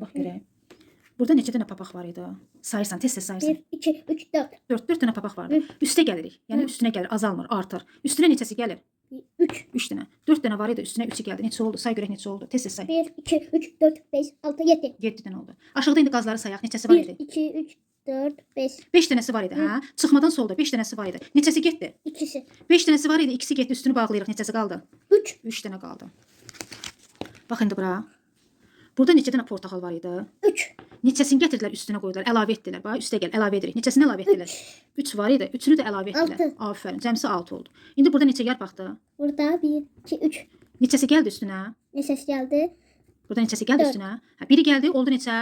bax görək. Burada neçə dənə papaq var idi? Sayırsan, tez-tez sayırsan. 1, 2, 3, 4. 4 dənə papaq vardı. Üstə gəlirik. Yəni üstünə gəlir, azalmır, artır. Üstünə neçəsi gəlir? 3. 3 dənə. 4 dənə var idi, üstünə 3-ü gəldi. Neçə oldu? Say görək neçə oldu? Tez-tez say. 1, 2, 3, 4, 5, 6, 7. 7 dənə oldu. Aşağıda indi qazları sayaq. Neçəsi var 1, idi? 2, 3, 4, 5. 5 dənəsi var idi, hə? Çıxmadan solda 5 dənəsi var idi. Neçəsi getdi? İkisi. 5 dənəsi var idi, ikisi getdi. Üstünü bağlayırıq. Neçəsi qaldı? 3. 3 dənə qaldı. Bax indi bura. Burada neçə dənə portaxal var idi? 3. Neçəsini gətirdilər, üstünə qoydular, əlavə etdilər. Bax, üstə gəl, əlavə edirik. Neçəsini əlavə etdilər? 3 var idi, 3-ünü də əlavə etdilər. 6. Aferin, cəmsi 6 oldu. İndi burada neçə yarpaqdır? Burada 1, 2, 3. Neçəsi gəldi üstünə? Ne ses geldi? Burada neçəsi gəldi Dörd. üstünə? Hə, biri gəldi, oldu neçə?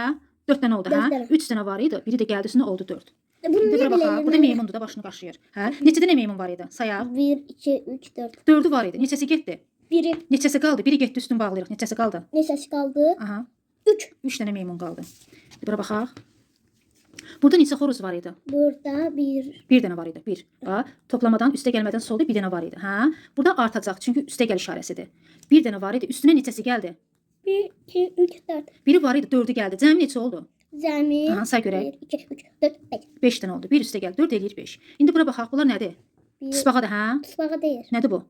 4 dənə oldu, hə? Dörd dənə. 3 dənə var idi, biri də gəldi üstünə oldu 4. Bunu İndi niye bura baxaq. Burada bilelim? meymundur da başını qaşıyır. Hə? Neçə dənə meymun var idi? Sayaq. 1, 2, 3, 4. 4'ü var idi. Neçəsi getdi? Biri. Neçəsi qaldı? Biri getdi, üstünü bağlayırıq. Neçəsi qaldı? Ne ses kaldı? Aha. 3. 3 dənə meymun qaldı. Bura baxaq. Burada neçə xoruz var idi? Burada 1. Bir dənə var idi. 1. Bax, toplamadan üstə gəlmədən solda bir dənə var idi. Hə? Burada artacaq çünki üstə gəl işarəsidir. Bir dənə var idi. Üstünə neçəsi gəldi? 1, 2, 3, 4. Biri var idi, 4'ü gəldi. Cəmi neçə oldu? Zemin. Aha, say görək. 1, 2, 3, 4, 5. 5 dənə oldu. Bir üstə gəl, 4 eləyir 5. İndi bura baxaq. Bunlar nədir? 1. Tısbağadır, hə? Tısbağa değil. Nədir bu?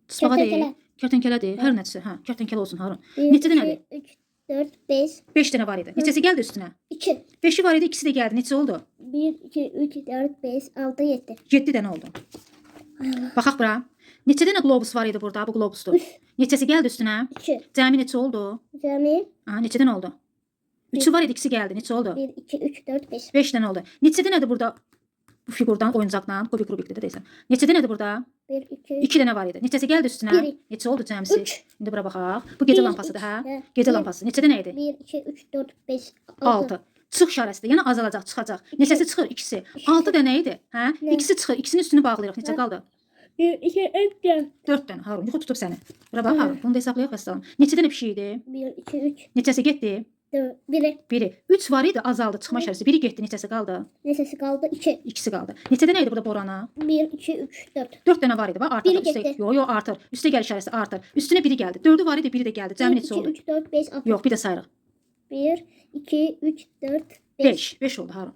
Tısbağa deyil. Kertenkele. Kertenkələdir. Hər nədirsə, hə, kertenkələ olsun Harun. 1, Neçə dənədir? 2, 3, 4, 5. 5 dənə var idi. Neçəsi gəldi üstünə? 2. 5'i var idi, ikisi də gəldi. Neçə oldu? 1, 2, 3, 4, 5, 6, 7. 7 dənə oldu. Baxaq bura. Neçə dənə qlobus var idi burada? Bu qlobusdur. Neçəsi gəldi üstünə? 2. Cəmi neçə oldu? Zemin. Aha, neçə dənə oldu? 3'ü var idi, ikisi gəldi. Neçə oldu? 1, 2, 3, 4, 5. 5 dənə oldu. Neçə dənədir burada? Bu figurdan, oyuncaqdan, kubik rubikdə də deyəsən. Neçə dənədir burada? 1, 2, 2 dənə var idi. Neçəsi gəldi üstünə? Biri. Neçə oldu cəmsi? Üç. İndi bura baxaq. Bu gecə Bir, lampasıdır, hə? iki, Gecə bir. lampası. Neçə dənə idi? 1, 2, 3, 4, 5, 6. Çıx işarəsidir. Yəni azalacaq, çıxacaq. Neçəsi çıxır? İkisi. 6 dənə idi, hə? Nə? İkisi çıxır. İkisinin üstünü bağlayırıq. Neçə qaldı? 1, 2, 3, 4. 4 dənə. Harun, yuxu tutub səni. Bura bax, Harun. Bunu da hesablayaq vəssalam. Neçə dənə pişik idi? 1, 2, 3, Neçəsi getdi? 4, 1. Biri. 3 var idi, azaldı. Çıxma işarəsi. Biri getdi, neçəsi qaldı? Ne sesi kaldı? 2. İkisi qaldı. Neçə dənə idi burada borana? 1, 2, 3, 4. 4 dənə var idi. Bax, artır. Biri Üstə, getdi. yo, artır. Üstə gəl işarəsi artır. Üstünə biri gəldi. 4'ü var idi, biri də gəldi. 1, Cəmi 2, neçə oldu? 3, 4, 5, 6. Yox, bir də sayırıq. 1, 2, 3, 4, 5. 5. 5 oldu Harun.